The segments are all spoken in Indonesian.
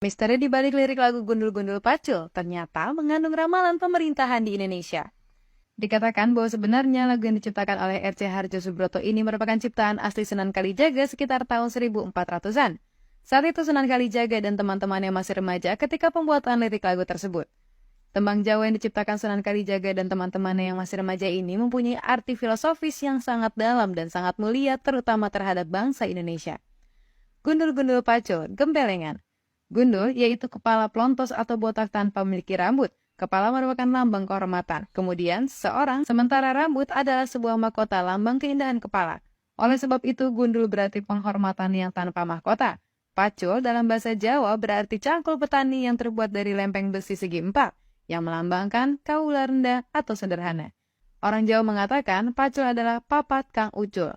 Misteri di balik lirik lagu Gundul-Gundul Pacul ternyata mengandung ramalan pemerintahan di Indonesia. Dikatakan bahwa sebenarnya lagu yang diciptakan oleh R.C. Harjo Subroto ini merupakan ciptaan asli Sunan Kalijaga sekitar tahun 1400-an. Saat itu Sunan Kalijaga dan teman-temannya masih remaja ketika pembuatan lirik lagu tersebut. Tembang Jawa yang diciptakan Sunan Kalijaga dan teman-temannya yang masih remaja ini mempunyai arti filosofis yang sangat dalam dan sangat mulia terutama terhadap bangsa Indonesia. Gundul-Gundul Pacul, Gembelengan. Gundul yaitu kepala plontos atau botak tanpa memiliki rambut. Kepala merupakan lambang kehormatan. Kemudian, seorang, sementara rambut adalah sebuah mahkota lambang keindahan kepala. Oleh sebab itu, gundul berarti penghormatan yang tanpa mahkota. Pacul dalam bahasa Jawa berarti cangkul petani yang terbuat dari lempeng besi segi empat, yang melambangkan kaula rendah atau sederhana. Orang Jawa mengatakan pacul adalah papat kang ucul,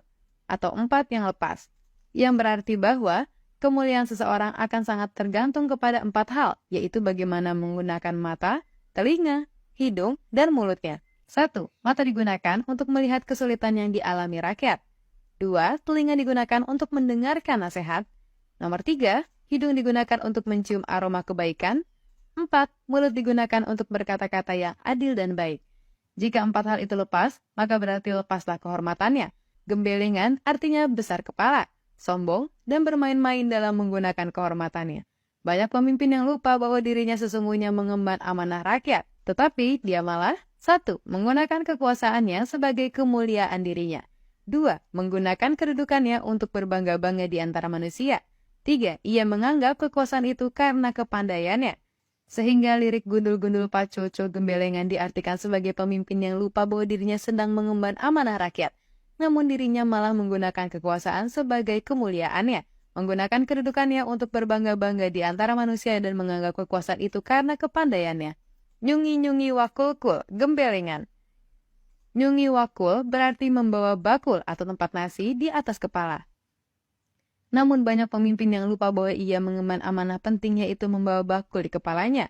atau empat yang lepas, yang berarti bahwa kemuliaan seseorang akan sangat tergantung kepada empat hal, yaitu bagaimana menggunakan mata, telinga, hidung, dan mulutnya. 1. Mata digunakan untuk melihat kesulitan yang dialami rakyat. 2. Telinga digunakan untuk mendengarkan nasihat. Nomor 3. Hidung digunakan untuk mencium aroma kebaikan. 4. Mulut digunakan untuk berkata-kata yang adil dan baik. Jika empat hal itu lepas, maka berarti lepaslah kehormatannya. Gembelengan artinya besar kepala, sombong, dan bermain-main dalam menggunakan kehormatannya. Banyak pemimpin yang lupa bahwa dirinya sesungguhnya mengemban amanah rakyat, tetapi dia malah 1. Menggunakan kekuasaannya sebagai kemuliaan dirinya. 2. Menggunakan kedudukannya untuk berbangga-bangga di antara manusia. 3. Ia menganggap kekuasaan itu karena kepandaiannya. Sehingga lirik Gundul-Gundul Pacul Gembelengan diartikan sebagai pemimpin yang lupa bahwa dirinya sedang mengemban amanah rakyat, namun dirinya malah menggunakan kekuasaan sebagai kemuliaannya, menggunakan kedudukannya untuk berbangga-bangga di antara manusia dan menganggap kekuasaan itu karena kepandaiannya. Nyungi-nyungi wakulkul, Gembelengan. Nyungi wakul berarti membawa bakul atau tempat nasi di atas kepala. Namun banyak pemimpin yang lupa bahwa ia mengemban amanah penting yaitu membawa bakul di kepalanya.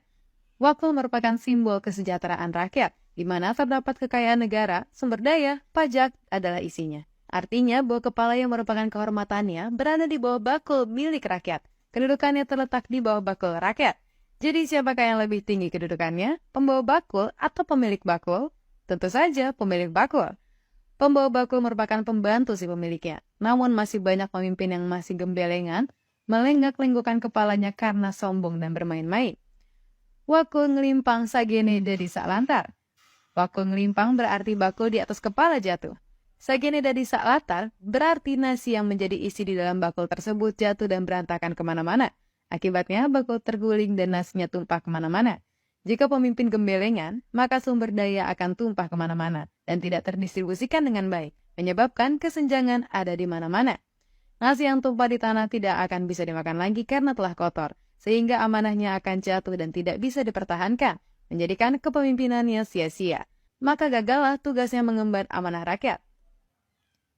Wakul merupakan simbol kesejahteraan rakyat, di mana terdapat kekayaan negara, sumber daya, pajak adalah isinya. Artinya bahwa kepala yang merupakan kehormatannya berada di bawah bakul milik rakyat. Kedudukannya terletak di bawah bakul rakyat. Jadi siapakah yang lebih tinggi kedudukannya? Pembawa bakul atau pemilik bakul? Tentu saja pemilik bakul. Pembawa bakul merupakan pembantu si pemiliknya. Namun masih banyak pemimpin yang masih gembelengan, melenggak-lenggokkan kepalanya karena sombong dan bermain-main. Wakul ngelimpang sagene dadi saklantar. Wakul ngelimpang berarti bakul di atas kepala jatuh. Sagene dadi saklatar berarti nasi yang menjadi isi di dalam bakul tersebut jatuh dan berantakan kemana-mana. Akibatnya bakul terguling dan nasinya tumpah kemana-mana. Jika pemimpin gembelengan, maka sumber daya akan tumpah kemana-mana dan tidak terdistribusikan dengan baik, menyebabkan kesenjangan ada di mana-mana. Nasi yang tumpah di tanah tidak akan bisa dimakan lagi karena telah kotor, sehingga amanahnya akan jatuh dan tidak bisa dipertahankan, menjadikan kepemimpinannya sia-sia. Maka gagallah tugasnya mengemban amanah rakyat.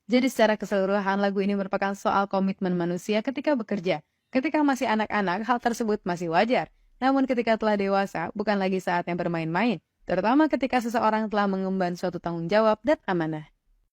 Jadi secara keseluruhan lagu ini merupakan soal komitmen manusia ketika bekerja. Ketika masih anak-anak, hal tersebut masih wajar. Namun ketika telah dewasa, bukan lagi saatnya bermain-main, terutama ketika seseorang telah mengemban suatu tanggung jawab dan amanah.